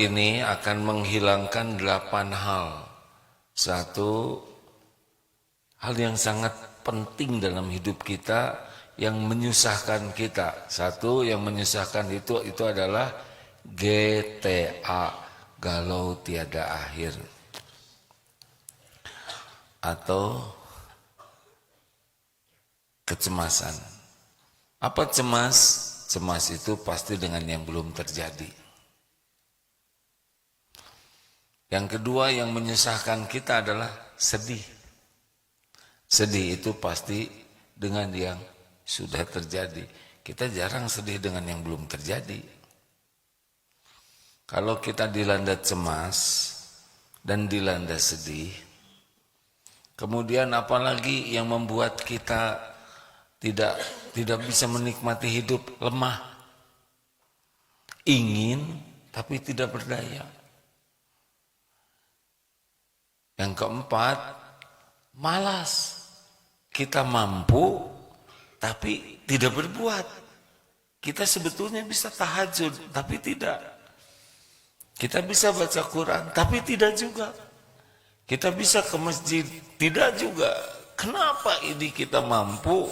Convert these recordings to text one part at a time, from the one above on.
ini akan menghilangkan 8 hal. Satu, hal yang sangat penting dalam hidup kita yang menyusahkan kita. Satu yang menyusahkan itu adalah GTA, galau tiada akhir. Atau kecemasan. Apa cemas? Cemas itu pasti dengan yang belum terjadi. Yang kedua yang menyusahkan kita adalah sedih. Sedih itu pasti dengan yang sudah terjadi. Kita jarang sedih dengan yang belum terjadi. Kalau kita dilanda cemas dan dilanda sedih, kemudian apalagi yang membuat kita tidak bisa menikmati hidup, lemah. Ingin tapi tidak berdaya. Yang keempat, malas. Kita mampu tapi tidak berbuat. Kita sebetulnya bisa tahajud tapi tidak. Kita bisa baca Quran tapi tidak juga. Kita bisa ke masjid, tidak juga. Kenapa ini kita mampu,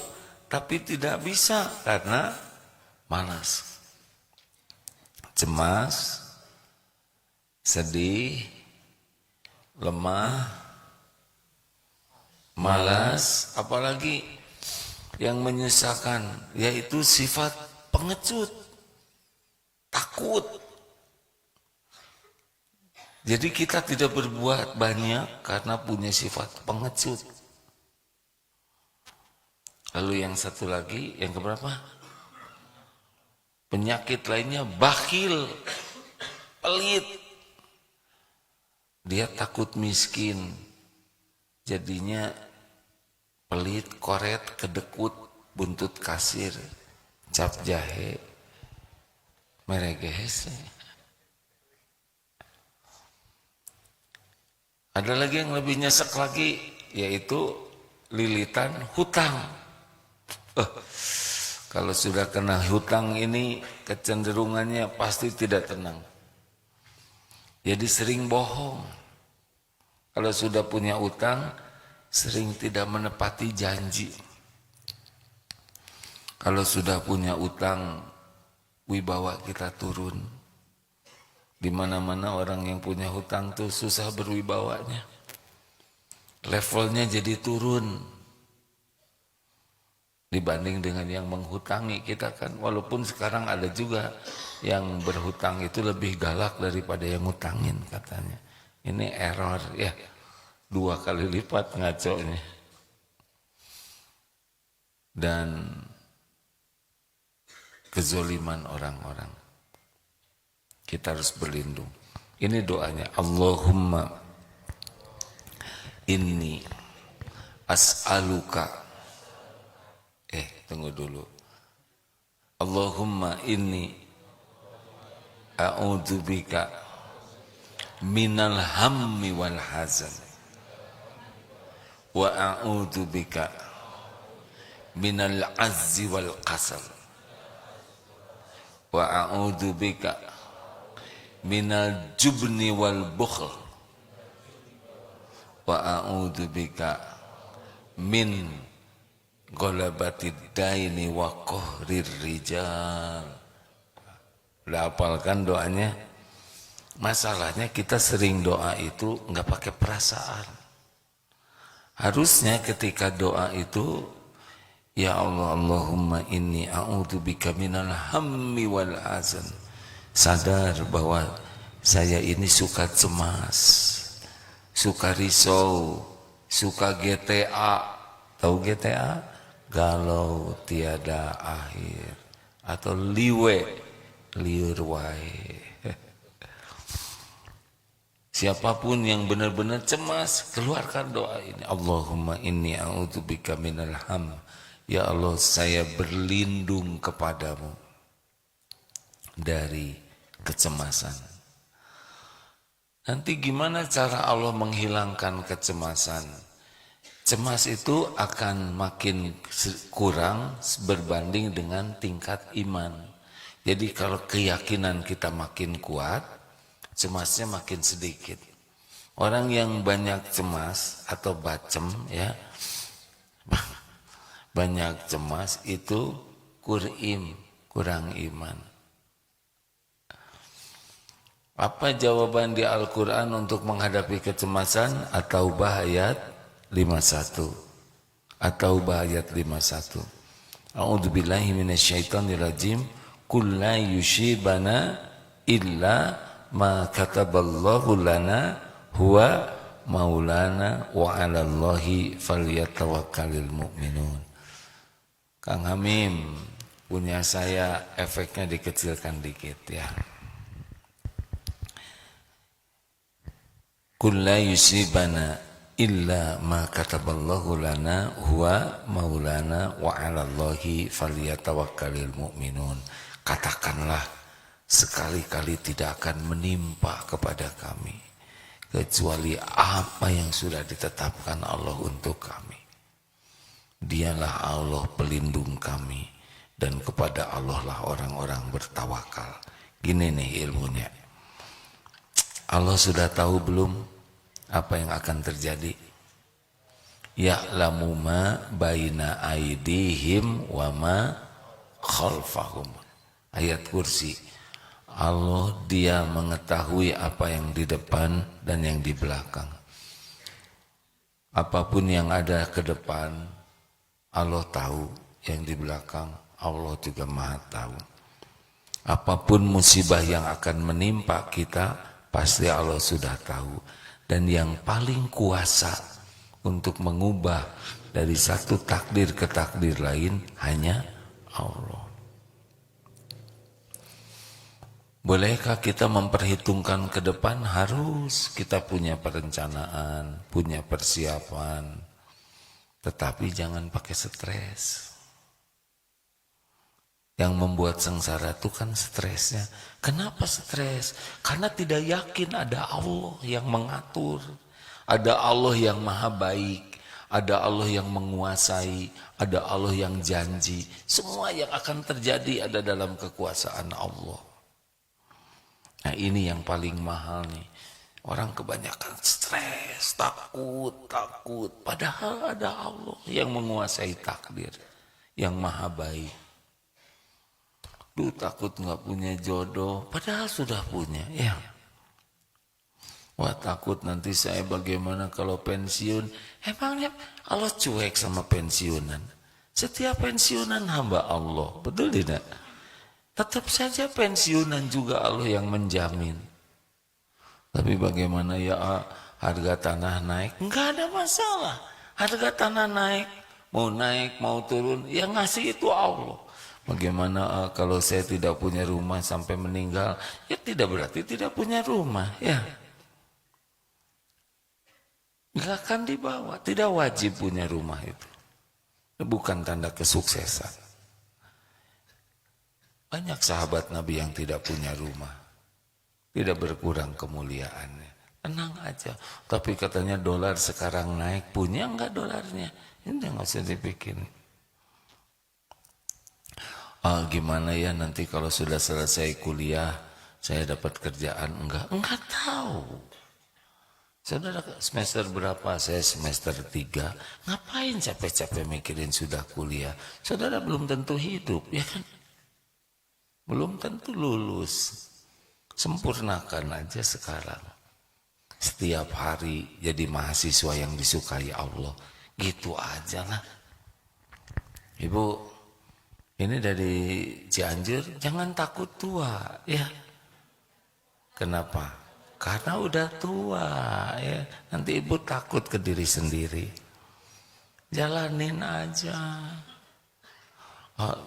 tapi tidak bisa? Karena malas. Cemas, sedih, lemah, malas, apalagi yang menyusahkan, yaitu sifat pengecut, takut. Jadi kita tidak berbuat banyak karena punya sifat pengecut. Lalu yang satu lagi, yang keberapa? Penyakit lainnya bakhil, pelit. Dia takut miskin, jadinya pelit, koret, kedekut, buntut kasir, cap jahe, meregehese. Ada lagi yang lebih nyesek lagi, yaitu lilitan hutang. Kalau sudah kena hutang ini kecenderungannya pasti tidak tenang. Jadi sering bohong. Kalau sudah punya utang, sering tidak menepati janji. Kalau sudah punya utang, wibawa kita turun. Di mana-mana orang yang punya hutang tuh susah berwibawanya. Levelnya jadi turun. Dibanding dengan yang menghutangi kita kan. Walaupun sekarang ada juga yang berhutang itu lebih galak daripada yang ngutangin katanya. Ini error ya. 2 kali lipat ngaconya. Dan kezoliman orang-orang. Kita harus berlindung. Ini doanya. Allahumma inni as'aluka. Tunggu dulu. Allahumma inni a'udzubika minal hammi wal hazan. Wa a'udzubika minal azzi wal qasal. Wa a'udzubika minal jubni wal bukhl. Wa a'udzubika min ghalabatid daini wa qahrir rijal. Udah hafalkan doanya? Masalahnya kita sering doa itu enggak pakai perasaan. Harusnya ketika doa itu, ya Allah, Allahumma inni a'udzubika minal hammi wal hazan. Sadar bahwa saya ini suka cemas, suka risau, suka GTA. Tahu GTA? Galau tiada akhir. Atau liwe, liur wae. Siapapun yang benar-benar cemas, keluarkan doa ini. Allahumma inni a'udzubika minal ham. Ya Allah, saya berlindung kepadamu dari kecemasan. Nanti gimana cara Allah menghilangkan kecemasan? Cemas itu akan makin kurang berbanding dengan tingkat iman. Jadi kalau keyakinan kita makin kuat, cemasnya makin sedikit. Orang yang banyak cemas atau bacem ya, banyak cemas itu kurang iman. Apa jawaban di Al-Quran untuk menghadapi kecemasan? At-Taubah ayat 51. At-Taubah ayat 51. A'udzubillahi minasyaitonirrajim. Qul la yushibana illa ma kataballahu lana huwa maulana wa 'alallahi falyatawakkalul mu'minun. Kang Hamim, punya saya efeknya dikecilkan dikit ya. Qul la yusibana illa ma kataballahu lana huwa maulana wa 'alallahi falyatawakkalul mu'minun. Katakanlah, sekali-kali tidak akan menimpa kepada kami kecuali apa yang sudah ditetapkan Allah untuk kami. Dialah Allah pelindung kami dan kepada Allah lah orang-orang bertawakal. Gini nih ilmunya. Allah sudah tahu belum apa yang akan terjadi? Ya'lamu ma baina aidihim wa ma khalfahum. Ayat kursi. Allah dia mengetahui apa yang di depan dan yang di belakang. Apapun yang ada ke depan, Allah tahu. Yang di belakang, Allah juga maha tahu. Apapun musibah yang akan menimpa kita, pasti Allah sudah tahu. Dan yang paling kuasa untuk mengubah dari satu takdir ke takdir lain hanya Allah. Bolehkah kita memperhitungkan ke depan? Harus kita punya perencanaan, punya persiapan. Tetapi jangan pakai stres. Yang membuat sengsara itu kan stresnya. Kenapa stres? Karena tidak yakin ada Allah yang mengatur. Ada Allah yang maha baik. Ada Allah yang menguasai. Ada Allah yang janji. Semua yang akan terjadi ada dalam kekuasaan Allah. Nah ini yang paling mahal nih. Orang kebanyakan stres, takut. Padahal ada Allah yang menguasai takdir. Yang maha baik. Duh takut gak punya jodoh, padahal sudah punya ya. Wah takut nanti saya bagaimana kalau pensiun. Emangnya Allah cuek sama pensiunan? Setiap pensiunan hamba Allah, betul tidak? Tetap saja pensiunan juga Allah yang menjamin. Tapi bagaimana ya harga tanah naik? Enggak ada masalah. Harga tanah naik mau turun, yang ngasih itu Allah. Bagaimana kalau saya tidak punya rumah sampai meninggal? Ya tidak berarti tidak punya rumah ya. Enggak akan dibawa, tidak wajib punya rumah itu. Bukan tanda kesuksesan. Banyak sahabat Nabi yang tidak punya rumah. Tidak berkurang kemuliaannya. Tenang aja. Tapi katanya dolar sekarang naik. Punya enggak dolarnya? Ini enggak usah dipikirin. Gimana ya nanti kalau sudah selesai kuliah. Saya dapat kerjaan. Enggak tahu. Saudara semester berapa? Saya semester 3. Ngapain capek-capek mikirin sudah kuliah? Saudara belum tentu hidup. Ya kan? Belum tentu lulus. Sempurnakan aja sekarang. Setiap hari jadi mahasiswa yang disukai Allah. Gitu aja lah. Ibu, ini dari Cianjur, jangan takut tua ya. Kenapa? Karena udah tua ya. Nanti ibu takut ke diri sendiri. Jalanin aja.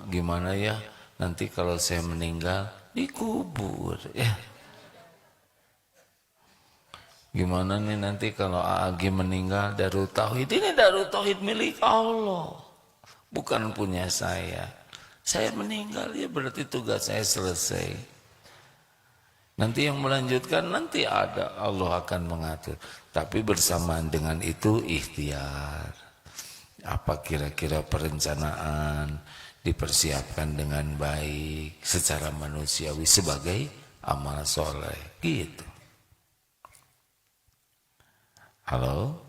Gimana ya? Nanti kalau saya meninggal dikubur ya. Gimana nih nanti kalau Agi meninggal Darut Tauhid? Ini Darut Tauhid milik Allah, bukan punya saya. Saya meninggal ya berarti tugas saya selesai. Nanti yang melanjutkan nanti ada, Allah akan mengatur. Tapi bersamaan dengan itu ikhtiar. Apa kira-kira perencanaan dipersiapkan dengan baik secara manusiawi sebagai amal soleh gitu. Halo?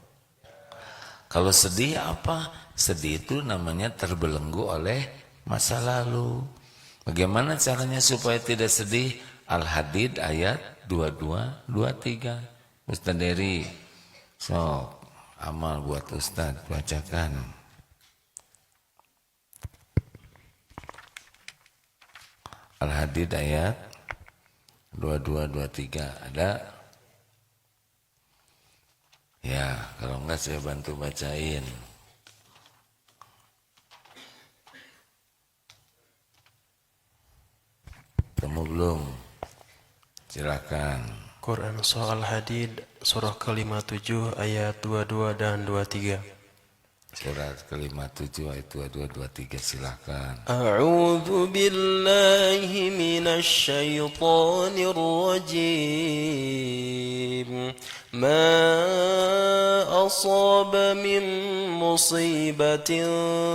Kalau sedih apa? Sedih itu namanya terbelenggu oleh masa lalu. Bagaimana caranya supaya tidak sedih? Al-Hadid ayat 22, 23. Ustaz Dery, sok amal buat Ustaz, bacakan. Al-Hadid ayat 22, 23. Ada? Ya, kalau enggak saya bantu bacain. Temu belum? Silakan. Quran Surah Al-Hadid surah ke-57 ayat 22 dan 23. Surat ke-57 ayat 22, 23, silakan. A'udzu billahi minasy syaithanir rajim. Ma asaba min musibatin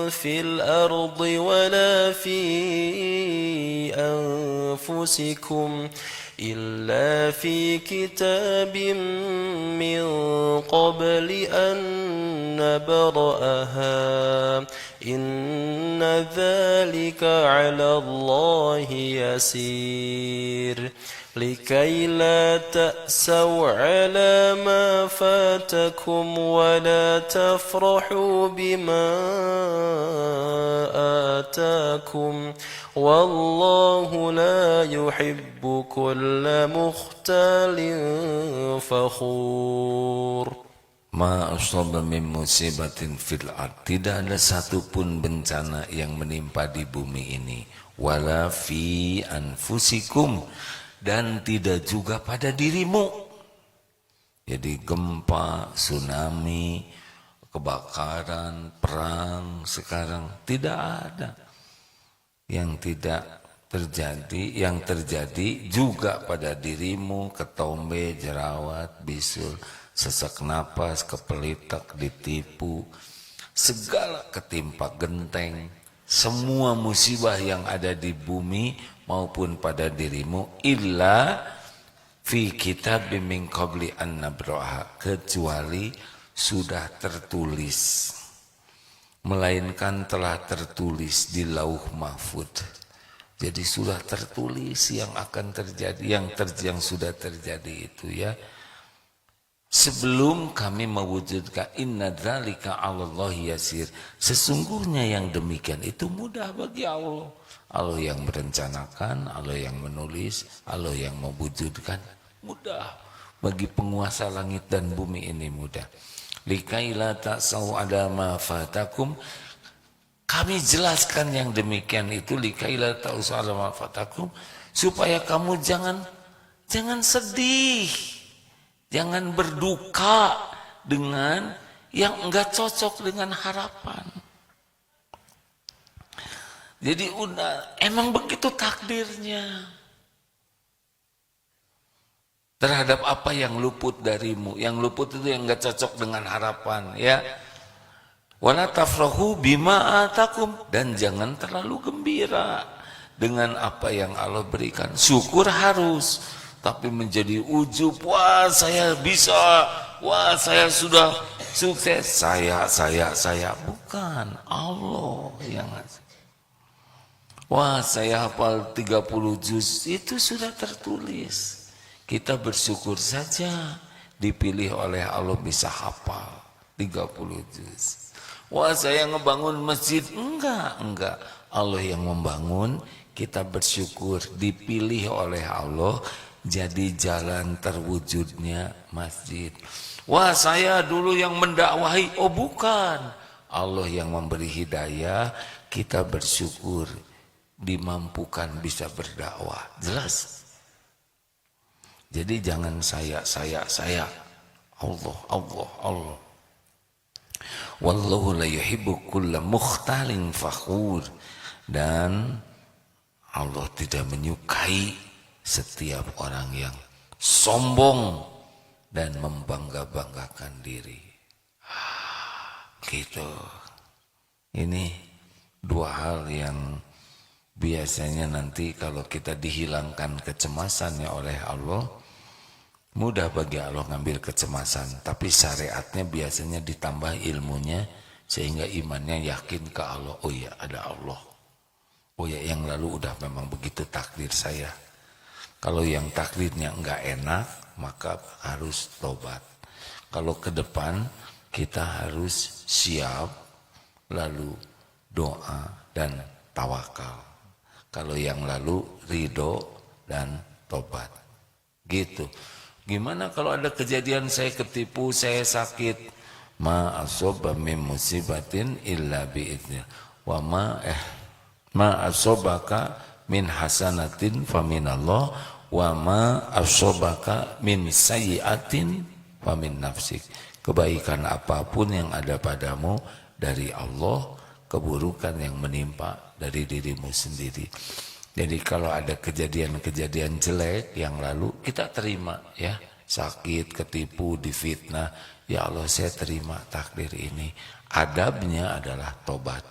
fil ardi wala fi anfusikum إلا في كتاب من قبل أن نبرأها إن ذلك على الله يسير لكي لا تأسوا على ما فاتكم ولا تفرحوا بما آتاكم والله لا يحب كل مختال فخور. Ma asaba min musibatin fil ard, tidak ada satupun bencana yang menimpa di bumi ini, wala fi anfusikum, dan tidak juga pada dirimu. Jadi gempa, tsunami, kebakaran, perang sekarang tidak ada yang tidak terjadi, yang terjadi juga pada dirimu, ketombe, jerawat, bisul, sesak napas, kepelitak, ditipu, segala ketimpa genteng, semua musibah yang ada di bumi maupun pada dirimu, illa fi kitabim min qabli an nabraha, kecuali sudah tertulis, melainkan telah tertulis di lauh mahfud. Jadi sudah tertulis yang akan terjadi, yang sudah terjadi itu ya. Sebelum kami mewujudkan, inna dzalika 'alallahi yasir, sesungguhnya yang demikian itu mudah bagi Allah. Allah yang merencanakan, Allah yang menulis, Allah yang mewujudkan, mudah bagi penguasa langit dan bumi ini, mudah. Likaila ta'sau ada ma fatakum, kami jelaskan yang demikian itu, likaila ta'sau ada ma fatakum, supaya kamu jangan sedih, jangan berduka dengan yang enggak cocok dengan harapan. Jadi udah emang begitu takdirnya terhadap apa yang luput darimu. Yang luput itu yang enggak cocok dengan harapan, ya. Wala tafrahu bima atakum, dan jangan terlalu gembira dengan apa yang Allah berikan. Syukur harus, tapi menjadi ujub, wah saya bisa, wah saya sudah sukses, saya, bukan, Allah yang ngasih. Wah saya hafal 30 juz, itu sudah tertulis. Kita bersyukur saja dipilih oleh Allah bisa hafal 30 juz. Wah saya ngebangun masjid, enggak. Allah yang membangun, kita bersyukur dipilih oleh Allah jadi jalan terwujudnya masjid. Wah saya dulu yang mendakwahi, oh bukan. Allah yang memberi hidayah, kita bersyukur dimampukan bisa berdakwah. Jelas? Jadi jangan saya. Allah. Wallahu la yuhibbu kulla mukhtalin fakhur, dan Allah tidak menyukai setiap orang yang sombong dan membangga-banggakan diri. Gitu. Ini dua hal yang biasanya nanti kalau kita dihilangkan kecemasannya oleh Allah, Mudah bagi Allah ngambil kecemasan, tapi syariatnya biasanya ditambah ilmunya sehingga imannya yakin ke Allah. Oh ya, ada Allah. Oh ya, yang lalu udah memang begitu takdir saya. Kalau yang takdirnya enggak enak, maka harus tobat. Kalau ke depan kita harus siap, lalu doa dan tawakal. Kalau yang lalu ridho dan tobat. Gitu. Gimana kalau ada kejadian saya ketipu, saya sakit? Ma asoba min musibatin illa bi'idnillah. Wa ma asobaka min hasanatin faminallah. Wa ma asobaka min sayyiatin famin nafsik. Kebaikan apapun yang ada padamu dari Allah, keburukan yang menimpa dari dirimu sendiri. Jadi kalau ada kejadian-kejadian jelek yang lalu, kita terima ya. Sakit, ketipu, difitnah, ya Allah saya terima takdir ini. Adabnya adalah tobat.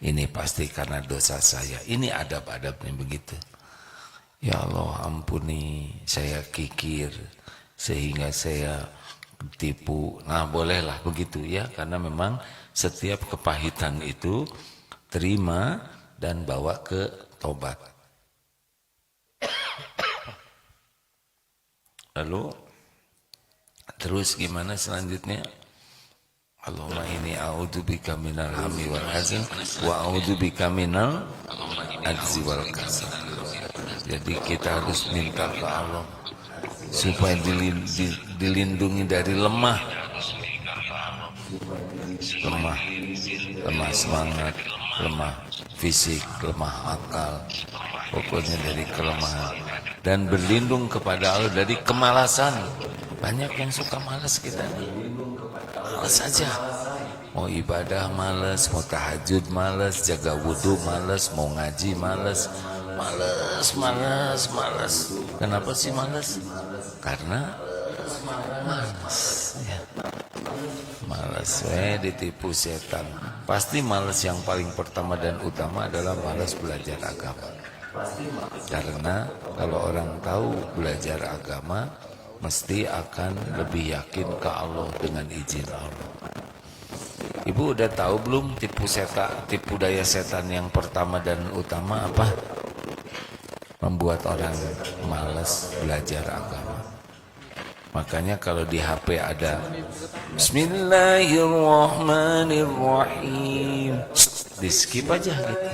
Ini pasti karena dosa saya. Ini adab-adabnya begitu. Ya Allah ampuni, saya kikir sehingga saya tipu. Nah bolehlah begitu ya, karena memang setiap kepahitan itu terima dan bawa ke tobat. Lalu terus gimana selanjutnya? Allahumma inni a'udzubika minal hammi wal hazan wa a'udzubika minal ajzi wal kasal. Jadi kita harus minta ke Allah supaya dilindungi dari lemah semangat, lemah fisik, lemah akal, pokoknya dari kelemahan, dan berlindung kepada Allah dari kemalasan. Banyak yang suka malas kita nih, malas saja, mau ibadah malas, mau tahajud malas, jaga wudhu malas, mau ngaji malas. Kenapa sih malas? Karena malas ya. Malas, ditipu setan. Pasti malas yang paling pertama dan utama adalah malas belajar agama. Karena kalau orang tahu belajar agama, mesti akan lebih yakin ke Allah dengan izin Allah. Ibu udah tahu belum tipu daya setan yang pertama dan utama apa? Membuat orang malas belajar agama. Makanya kalau di HP ada Bismillahirrahmanirrahim, di skip aja gitu.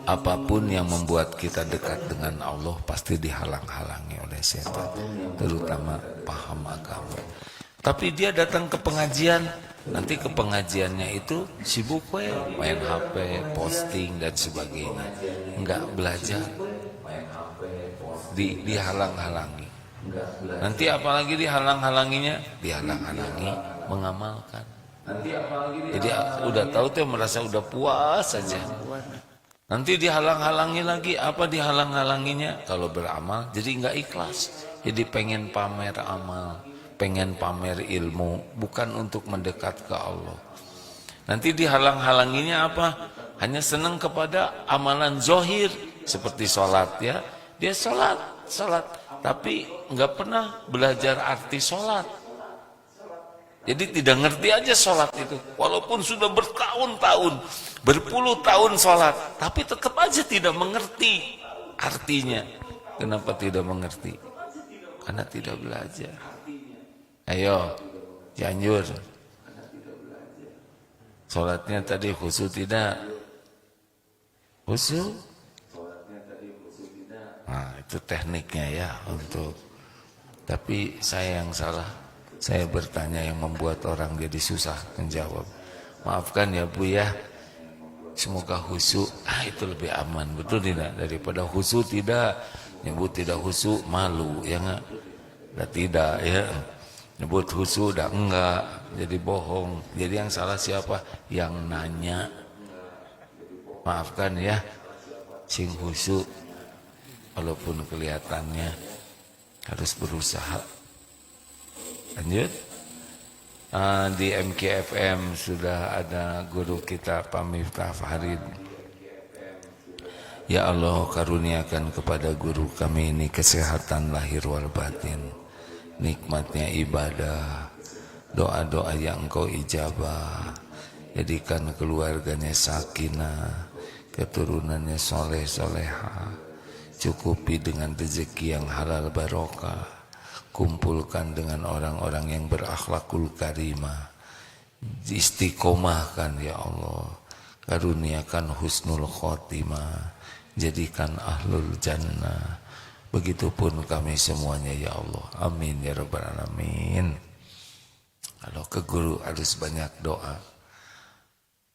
Apapun yang membuat kita dekat dengan Allah pasti dihalang-halangi oleh setan, terutama paham agama. Tapi dia datang ke pengajian, nanti ke pengajiannya itu sibuk main HP, posting dan sebagainya, enggak belajar, dihalang-halangi. Nanti apalagi dihalang-halanginya, dihalang-halangi mengamalkan. Jadi udah tahu tuh merasa udah puas saja. Nanti dihalang-halangi lagi, apa dihalang-halanginya? Kalau beramal jadi enggak ikhlas. Jadi pengen pamer amal, pengen pamer ilmu, bukan untuk mendekat ke Allah. Nanti dihalang-halanginya apa? Hanya senang kepada amalan zohir, seperti sholat ya. Dia sholat, tapi nggak pernah belajar arti sholat. Jadi tidak ngerti aja sholat itu. Walaupun sudah bertahun-tahun, berpuluh tahun sholat, tapi tetap aja tidak mengerti artinya. Kenapa tidak mengerti? Karena tidak belajar. Ayo, Cianjur. Sholatnya tadi khusyuk tidak? Khusyuk? Nah, itu tekniknya ya untuk. Tapi saya yang salah. Saya bertanya yang membuat orang jadi susah menjawab. Maafkan ya Bu ya. Semoga khusyuk. Itu lebih aman, betul tidak? Daripada khusyuk tidak. Nyebut tidak khusyuk malu ya enggak? Tidak ya. Nyebut khusyuk udah enggak, jadi bohong. Jadi yang salah siapa? Yang nanya. Maafkan ya, sing khusyuk, walaupun kelihatannya harus berusaha. Lanjut. Di MKFM sudah ada guru kita Pak Miftah Farid Ya Allah, karuniakan kepada guru kami ini kesehatan lahir wal batin, nikmatnya ibadah, doa-doa yang Engkau ijabah, jadikan keluarganya sakinah, keturunannya soleh soleha, cukupi dengan rezeki yang halal barokah, kumpulkan dengan orang-orang yang berakhlakul karimah, istiqomahkan ya Allah, karuniakan husnul khotimah, jadikan ahlul jannah. Begitupun kami semuanya ya Allah, amin ya rabbal alamin. Kalau ke guru harus banyak doa.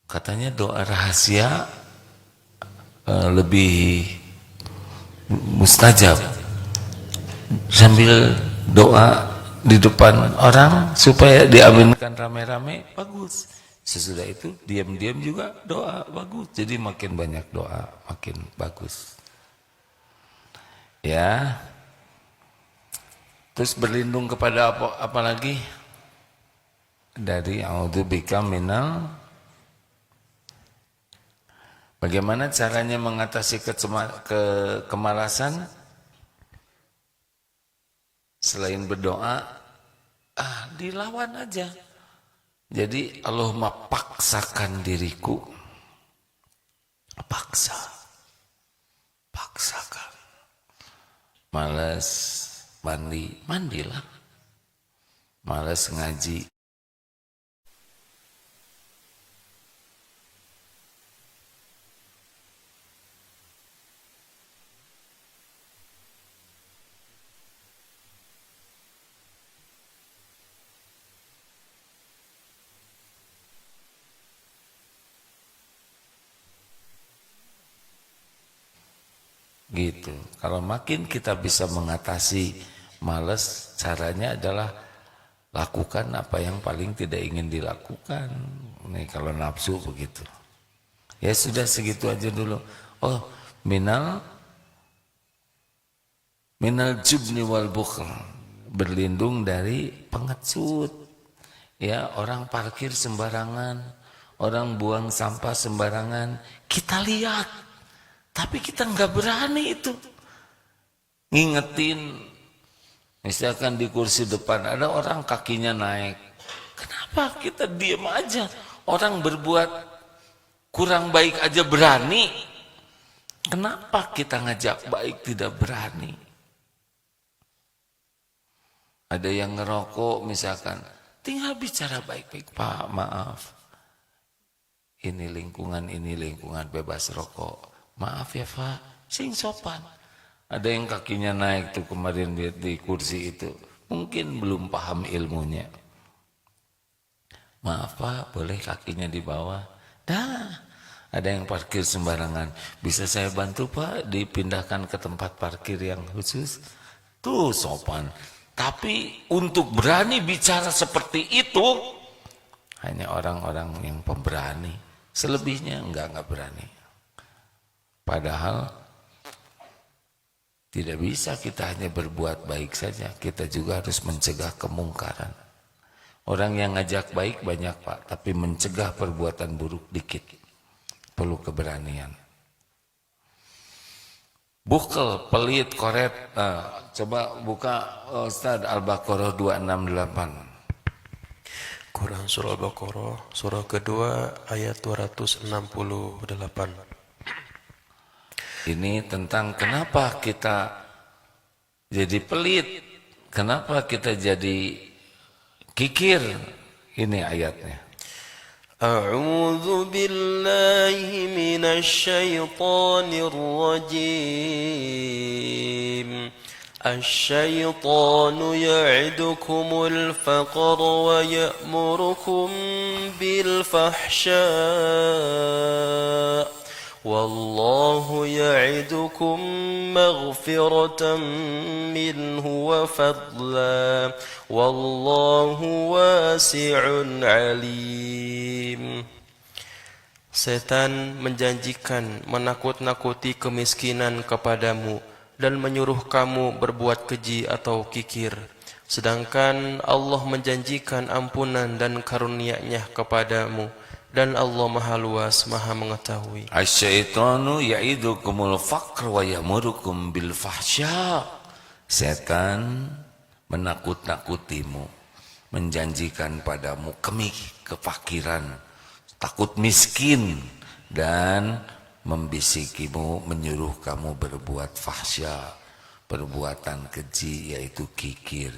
Katanya doa rahasia lebih mustajab. Sambil doa di depan orang supaya diaminkan rame-rame, bagus. Sesudah itu diam-diam juga doa, bagus. Jadi makin banyak doa, makin bagus. Ya. Terus berlindung kepada apa lagi? Dari a'udzubika minal. Bagaimana caranya mengatasi kemalasan? Selain berdoa, dilawan aja. Jadi Allahumma paksakan diriku, paksakan. Malas mandi, mandilah. Malas ngaji, gitu. Kalau makin kita bisa mengatasi malas, caranya adalah lakukan apa yang paling tidak ingin dilakukan. Nih kalau nafsu begitu. Ya sudah segitu aja dulu. Oh, minal jubni wal bukhl, berlindung dari pengecut. Ya, orang parkir sembarangan, orang buang sampah sembarangan, kita lihat. Tapi kita nggak berani itu ngingetin. Misalkan di kursi depan ada orang kakinya naik, kenapa kita diam aja? Orang berbuat kurang baik aja berani, kenapa kita ngajak baik tidak berani? Ada yang ngerokok misalkan, tinggal bicara baik-baik, Pak maaf, ini lingkungan bebas rokok. Maaf ya Pak, sing sopan. Ada yang kakinya naik tuh kemarin di kursi itu, mungkin belum paham ilmunya. Maaf Pak, boleh kakinya di bawah. Dah, ada yang parkir sembarangan. Bisa saya bantu Pak dipindahkan ke tempat parkir yang khusus? Tuh sopan. Tapi untuk berani bicara seperti itu, hanya orang-orang yang pemberani. Selebihnya enggak berani. Padahal tidak bisa kita hanya berbuat baik saja, kita juga harus mencegah kemungkaran. Orang yang ngajak baik banyak Pak, tapi mencegah perbuatan buruk dikit. Perlu keberanian. Bukhl, pelit, koret. Nah, coba buka Ustaz Al-Baqarah 268. Quran Surah Al-Baqarah, surah kedua ayat 268. Ini tentang kenapa kita jadi pelit, kenapa kita jadi kikir. Ini ayatnya. A'udzu billahi minasy syaithanir rajim. Asy-syaitanu ya'idukumul faqra wa ya'murukum bil fahsya'. Wallahu ya'idukum maghfiratan minhu wa fadla wallahu wasi'un alim. Setan menjanjikan menakut-nakuti kemiskinan kepadamu dan menyuruh kamu berbuat keji atau kikir, sedangkan Allah menjanjikan ampunan dan karunia-Nya kepadamu dan Allah Maha Luas, Maha Mengetahui. Asyaitanu ya'idukumul faqr wa yamurukum bil fahsya. Setan menakut-nakutimu, menjanjikan padamu kefakiran, takut miskin, dan membisikimu, menyuruh kamu berbuat fahsya, perbuatan keji, yaitu kikir.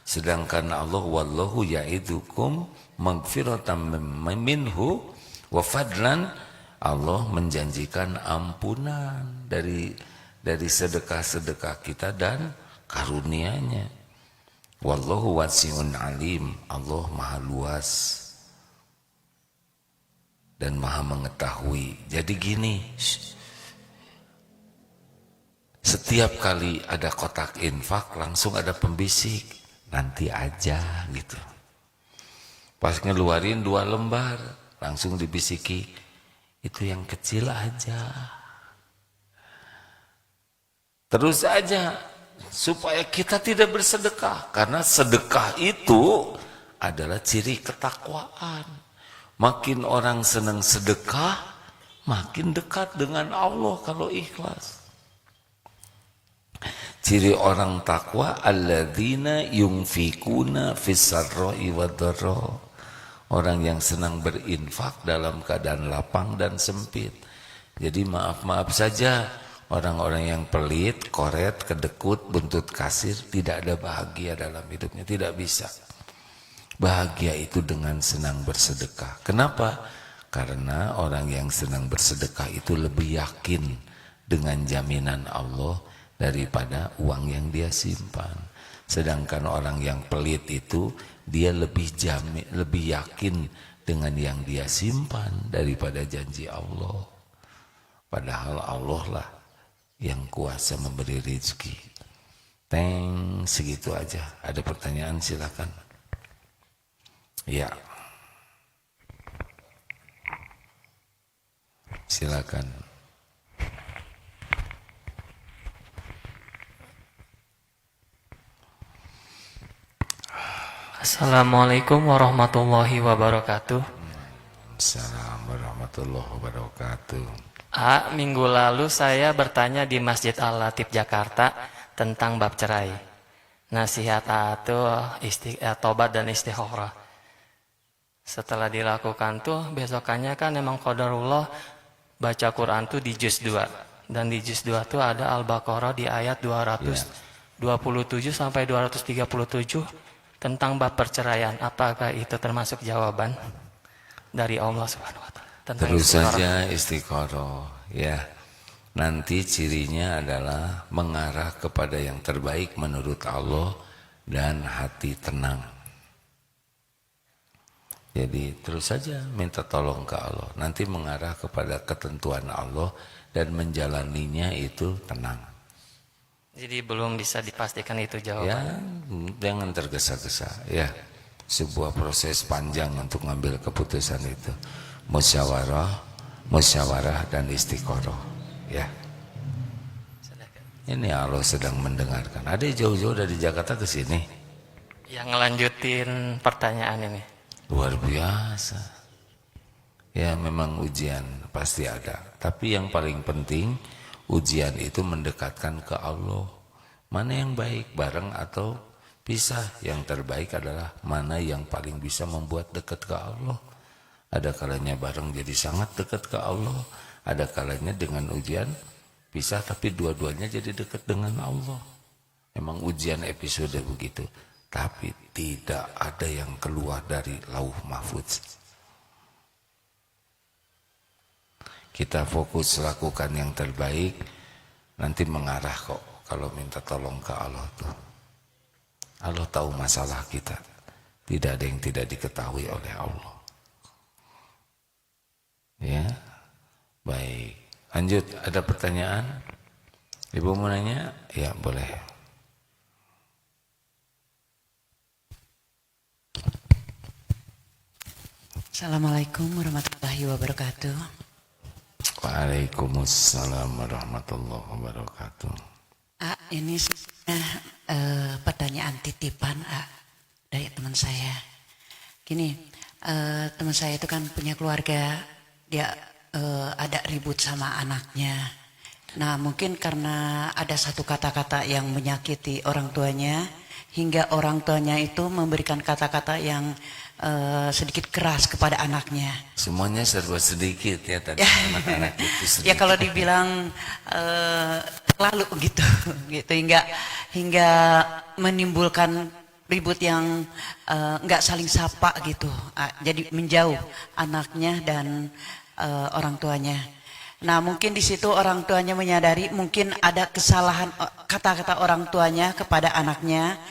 Sedangkan Allah, wallahu ya'idukum magfiratan minhu wa fadlan, Allah menjanjikan ampunan dari sedekah-sedekah kita dan karunia-Nya. Wallahu wasi'un alim, Allah maha luas dan maha mengetahui. Jadi gini, setiap kali ada kotak infak langsung ada pembisik, nanti aja gitu. Pas ngeluarin 2 lembar langsung dibisiki, itu yang kecil aja. Terus aja supaya kita tidak bersedekah, karena sedekah itu adalah ciri ketakwaan. Makin orang senang sedekah, makin dekat dengan Allah kalau ikhlas. Ciri orang takwa, alladzina yunfikuna fis-sarra'i wad-dharra. Orang yang senang berinfak dalam keadaan lapang dan sempit. Jadi maaf-maaf saja, orang-orang yang pelit, koret, kedekut, buntut kasir, tidak ada bahagia dalam hidupnya, tidak bisa. Bahagia itu dengan senang bersedekah. Kenapa? Karena orang yang senang bersedekah itu lebih yakin dengan jaminan Allah daripada uang yang dia simpan. Sedangkan orang yang pelit itu dia lebih yakin dengan yang dia simpan daripada janji Allah. Padahal Allah lah yang kuasa memberi rezeki. Segitu aja. Ada pertanyaan silakan. Ya. Silakan. Assalamualaikum warahmatullahi wabarakatuh. Assalamualaikum warahmatullahi wabarakatuh. Minggu lalu saya bertanya di Masjid Al-Latif Jakarta tentang bab cerai. Nasihat itu tobat dan istikharah. Setelah dilakukan tuh besokannya kan emang qadarullah baca Quran tuh di juz 2. Dan di juz 2 tuh ada Al-Baqarah di ayat 227 sampai 237 tentang bab perceraian. Apakah itu termasuk jawaban dari Allah Subhanahu wa taala? Terus saja istikharah, ya. Nanti cirinya adalah mengarah kepada yang terbaik menurut Allah dan hati tenang. Jadi terus saja minta tolong ke Allah. Nanti mengarah kepada ketentuan Allah dan menjalaninya itu tenang. Jadi belum bisa dipastikan itu jawaban. Ya, jangan tergesa-gesa. Ya, sebuah proses panjang untuk ngambil keputusan itu. Musyawarah dan istikharah. Ya. Ini Allah sedang mendengarkan. Ada jauh-jauh dari Jakarta ke sini. Yang ngelanjutin pertanyaan ini. Luar biasa. Ya, memang ujian pasti ada. Tapi yang paling penting, ujian itu mendekatkan ke Allah. Mana yang baik, bareng atau pisah? Yang terbaik adalah mana yang paling bisa membuat dekat ke Allah. Ada kalanya bareng jadi sangat dekat ke Allah. Ada kalanya dengan ujian pisah tapi dua-duanya jadi dekat dengan Allah. Memang ujian episode begitu. Tapi tidak ada yang keluar dari lauh mahfuz. Kita fokus lakukan yang terbaik, nanti mengarah kok kalau minta tolong ke Allah tuh. Allah tahu masalah kita. Tidak ada yang tidak diketahui oleh Allah. Ya, baik. Lanjut, ada pertanyaan? Ibu mau nanya? Ya, boleh. Assalamualaikum warahmatullahi wabarakatuh. Waalaikumsalam warahmatullahi wabarakatuh. Ini pertanyaan titipan dari teman saya. Gini, teman saya itu kan punya keluarga, dia ada ribut sama anaknya. Nah mungkin karena ada satu kata-kata yang menyakiti orang tuanya, hingga orang tuanya itu memberikan kata-kata yang sedikit keras kepada anaknya. Semuanya serba sedikit ya tadi anak-anak itu sedikit. Ya kalau dibilang lalu gitu, gitu hingga menimbulkan ribut yang nggak saling sapa gitu. Jadi menjauh anaknya dan orang tuanya. Nah mungkin di situ orang tuanya menyadari mungkin ada kesalahan kata-kata orang tuanya kepada anaknya.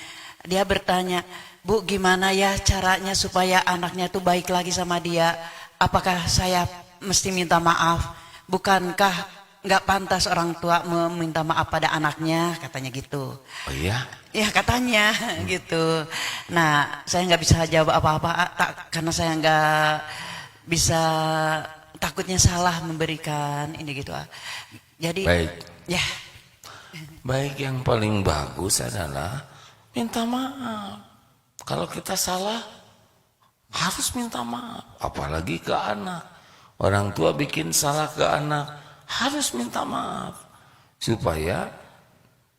Dia bertanya, Bu gimana ya caranya supaya anaknya tuh baik lagi sama dia? Apakah saya mesti minta maaf? Bukankah nggak pantas orang tua meminta maaf pada anaknya? Katanya gitu. Oh iya? Ya katanya gitu. Nah saya nggak bisa jawab apa-apa karena saya nggak bisa, takutnya salah memberikan ini gitu. Jadi Baik. ya Baik, yang paling bagus adalah minta maaf. Kalau kita salah harus minta maaf, apalagi ke anak. Orang tua bikin salah ke anak harus minta maaf supaya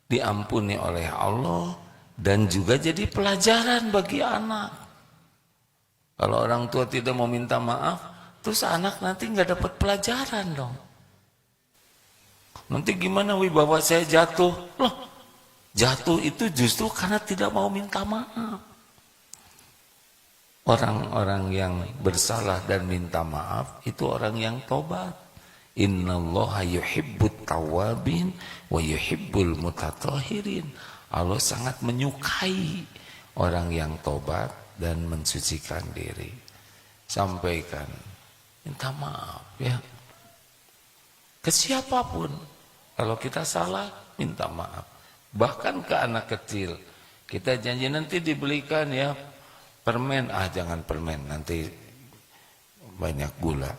diampuni oleh Allah dan juga jadi pelajaran bagi anak. Kalau orang tua tidak mau minta maaf, terus anak nanti nggak dapat pelajaran dong. Nanti gimana wibawa saya jatuh? Loh, jatuh itu justru karena tidak mau minta maaf. Orang-orang yang bersalah dan minta maaf itu orang yang tobat. Innallaha yuhibbut tawabin wa yuhibbul mutatahhirin. Allah sangat menyukai orang yang tobat dan mensucikan diri. Sampaikan, minta maaf ya. Ke siapapun. Kalau kita salah, minta maaf. Bahkan ke anak kecil. Kita janji nanti dibelikan ya permen. Jangan permen, nanti banyak gula.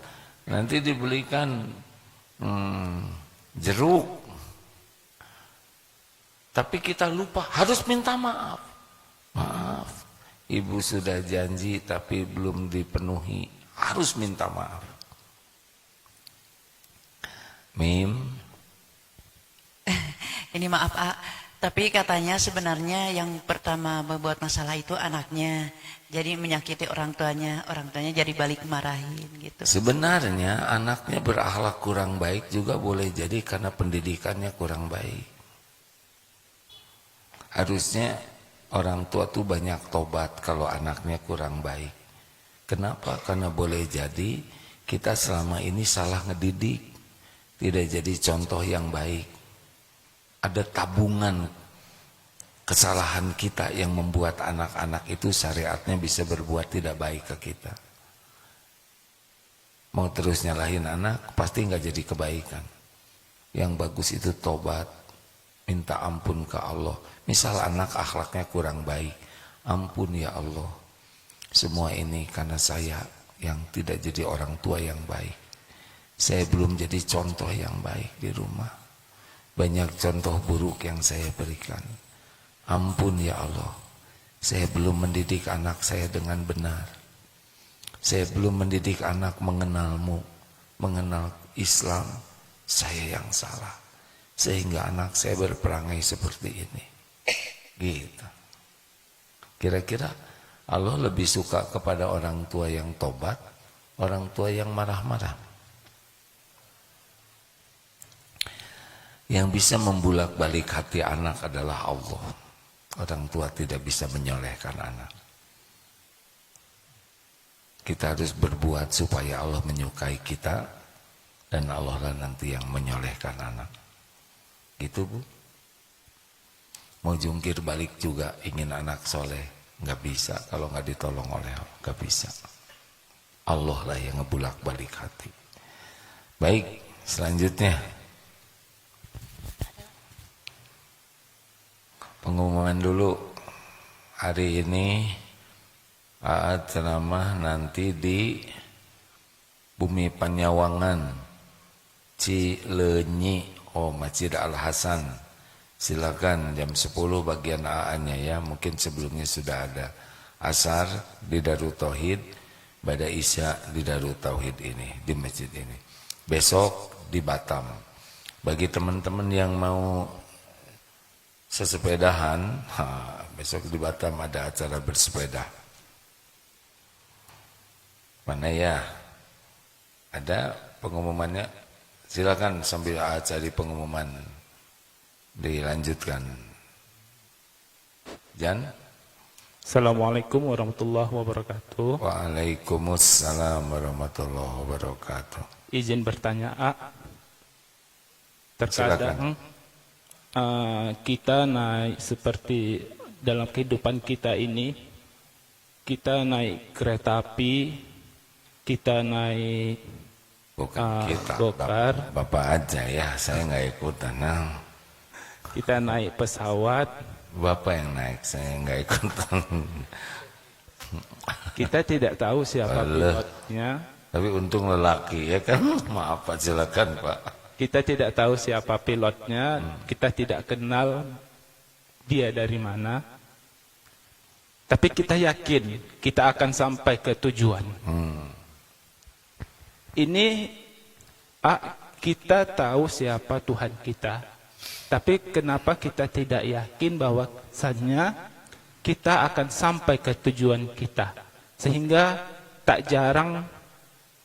Nanti dibelikan jeruk. Tapi kita lupa, harus minta maaf. Maaf, ibu sudah janji tapi belum dipenuhi. Harus minta maaf. Mim. ini maaf tapi katanya sebenarnya yang pertama membuat masalah itu anaknya. Jadi menyakiti orang tuanya jadi balik marahin gitu. Sebenarnya anaknya berakhlak kurang baik juga boleh jadi karena pendidikannya kurang baik. Harusnya orang tua tuh banyak tobat kalau anaknya kurang baik. Kenapa? Karena boleh jadi kita selama ini salah ngedidik, tidak jadi contoh yang baik. Ada tabungan kesalahan kita yang membuat anak-anak itu syariatnya bisa berbuat tidak baik ke kita. Mau terus nyalahin anak pasti nggak jadi kebaikan. Yang bagus itu tobat, minta ampun ke Allah. Misal anak akhlaknya kurang baik, ampun ya Allah. Semua ini karena saya yang tidak jadi orang tua yang baik. Saya belum jadi contoh yang baik di rumah. Banyak contoh buruk yang saya berikan. Ampun ya Allah. Saya belum mendidik anak saya dengan benar. Saya belum mendidik anak mengenalmu, mengenal Islam. Saya yang salah. Sehingga anak saya berperangai seperti ini. Gitu. Kira-kira Allah lebih suka kepada orang tua yang tobat, orang tua yang marah-marah. Yang bisa membulak-balik hati anak adalah Allah. Orang tua tidak bisa menyolehkan anak. Kita harus berbuat supaya Allah menyukai kita, dan Allah lah nanti yang menyolehkan anak. Gitu Bu. Mau jungkir balik juga ingin anak soleh, nggak bisa kalau nggak ditolong oleh Allah, nggak bisa. Allah lah yang ngebulak balik hati. Baik, selanjutnya pengumuman dulu. Hari ini Aad ceramah nanti di Bumi Panyawangan, Cileunyi, Masjid Al Hasan. Silakan jam 10 bagian AA-nya ya, mungkin sebelumnya sudah ada. Asar di Darut Tauhid, pada Isya di Darut Tauhid ini, di masjid ini. Besok di Batam. Bagi teman-teman yang mau sesepedahan, besok di Batam ada acara bersepeda. Mana ya? Ada pengumumannya? Silakan sambil cari pengumuman dilanjutkan. Jan? Assalamualaikum warahmatullahi wabarakatuh. Waalaikumsalam warahmatullahi wabarakatuh. Izin bertanya, terkadang kita naik seperti dalam kehidupan kita ini, kita naik kereta api, kita naik Bukan kita, gokar, Bapak aja ya, saya nggak ikutan. Nah, kita naik pesawat, Bapak yang naik, saya nggak ikutan. kita tidak tahu siapa Alah. pilotnya, Tapi untung lelaki ya kan. Maaf Pak, silakan Pak. kita tidak tahu siapa pilotnya, kita tidak kenal dia dari mana, tapi kita yakin kita akan sampai ke tujuan. Ini kita tahu siapa Tuhan kita, tapi kenapa kita tidak yakin bahwasannya kita akan sampai ke tujuan kita, sehingga tak jarang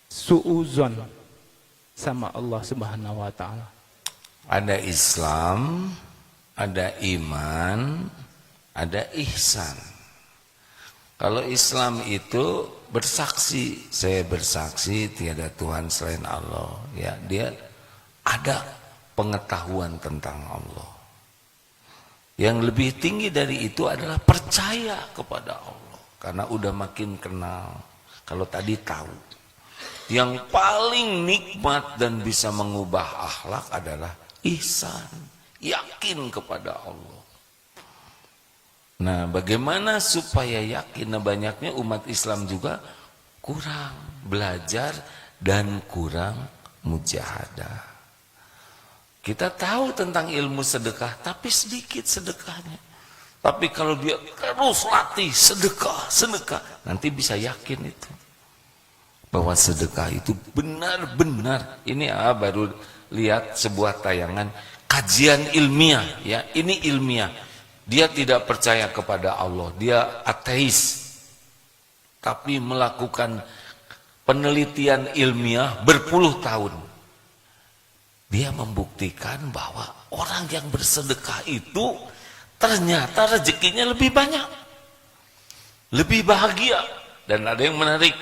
suuzon sama Allah Subhanahu wa taala. Ada Islam, ada iman, ada ihsan. Kalau Islam itu bersaksi, saya bersaksi tiada Tuhan selain Allah. Ya, dia ada pengetahuan tentang Allah. Yang lebih tinggi dari itu adalah percaya kepada Allah. Karena udah makin kenal. Kalau tadi tahu. Yang paling nikmat dan bisa mengubah akhlak adalah ihsan. Yakin kepada Allah. Nah, bagaimana supaya yakin? Nah, banyaknya umat Islam juga kurang belajar dan kurang mujahadah. Kita tahu tentang ilmu sedekah, tapi sedikit sedekahnya. Tapi kalau dia terus latih sedekah, nanti bisa yakin itu. Bahwa sedekah itu benar-benar. Ini baru lihat sebuah tayangan kajian ilmiah. Ya, ini ilmiah. Dia tidak percaya kepada Allah, dia ateis. Tapi melakukan penelitian ilmiah berpuluh tahun. Dia membuktikan bahwa orang yang bersedekah itu ternyata rezekinya lebih banyak. Lebih bahagia. Dan ada yang menarik,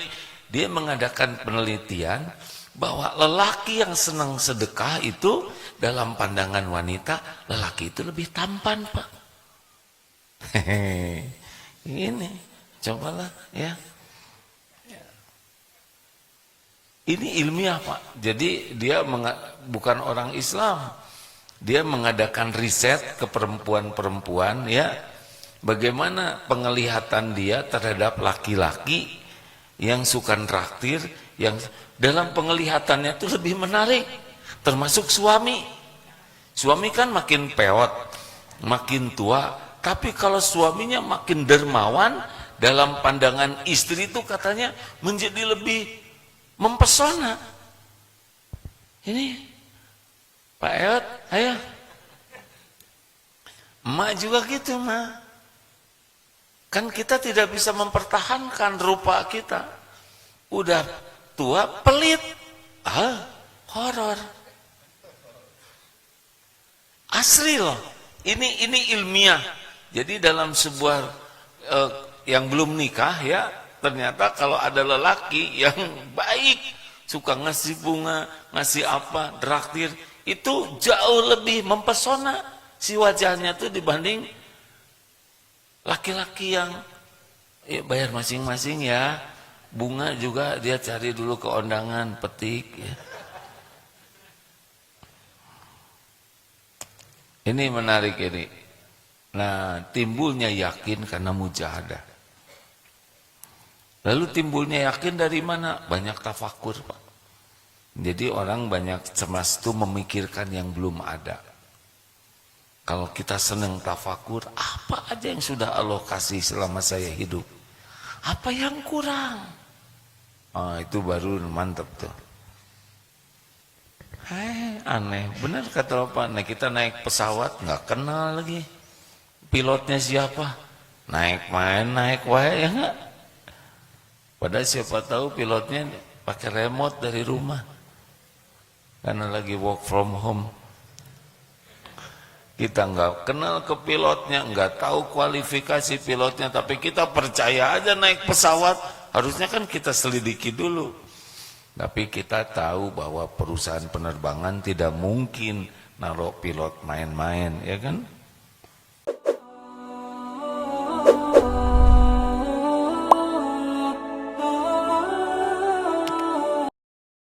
dia mengadakan penelitian bahwa lelaki yang senang sedekah itu dalam pandangan wanita, lelaki itu lebih tampan, Pak. Hehehe, ini cobalah ya. Ini ilmiah Pak. Jadi dia bukan orang Islam. Dia mengadakan riset ke perempuan-perempuan ya. Bagaimana penglihatan dia terhadap laki-laki yang suka traktir, yang dalam penglihatannya itu lebih menarik. Termasuk suami. Suami kan makin peot, makin tua. Tapi kalau suaminya makin dermawan, dalam pandangan istri itu katanya menjadi lebih mempesona. Ini Pak Eot, ayo. Emak juga gitu, Ma. Kan kita tidak bisa mempertahankan rupa kita. Udah tua, pelit. Horor. Asli loh. Ini ilmiah. Jadi dalam sebuah yang belum nikah ya, ternyata kalau ada lelaki yang baik, suka ngasih bunga, ngasih apa, traktir, itu jauh lebih mempesona si wajahnya tuh dibanding laki-laki yang ya, bayar masing-masing ya. Bunga juga dia cari dulu ke undangan, petik ya. Ini menarik ini. Nah, timbulnya yakin karena mujahadah. Lalu timbulnya yakin dari mana? Banyak tafakur, Pak. Jadi orang banyak cemas itu memikirkan yang belum ada. Kalau kita senang tafakur, apa aja yang sudah Allah kasih selama saya hidup? Apa yang kurang? Itu baru mantap tuh. Aneh, benar kata Bapak. Nah, kita naik pesawat nggak kenal lagi pilotnya siapa. Naik main, naik wae ya nggak. Padahal siapa tahu pilotnya pakai remote dari rumah karena lagi work from home. Kita nggak kenal ke pilotnya, nggak tahu kualifikasi pilotnya, tapi kita percaya aja naik pesawat. Harusnya kan kita selidiki dulu. Tapi kita tahu bahwa perusahaan penerbangan tidak mungkin naruh pilot main-main, ya kan?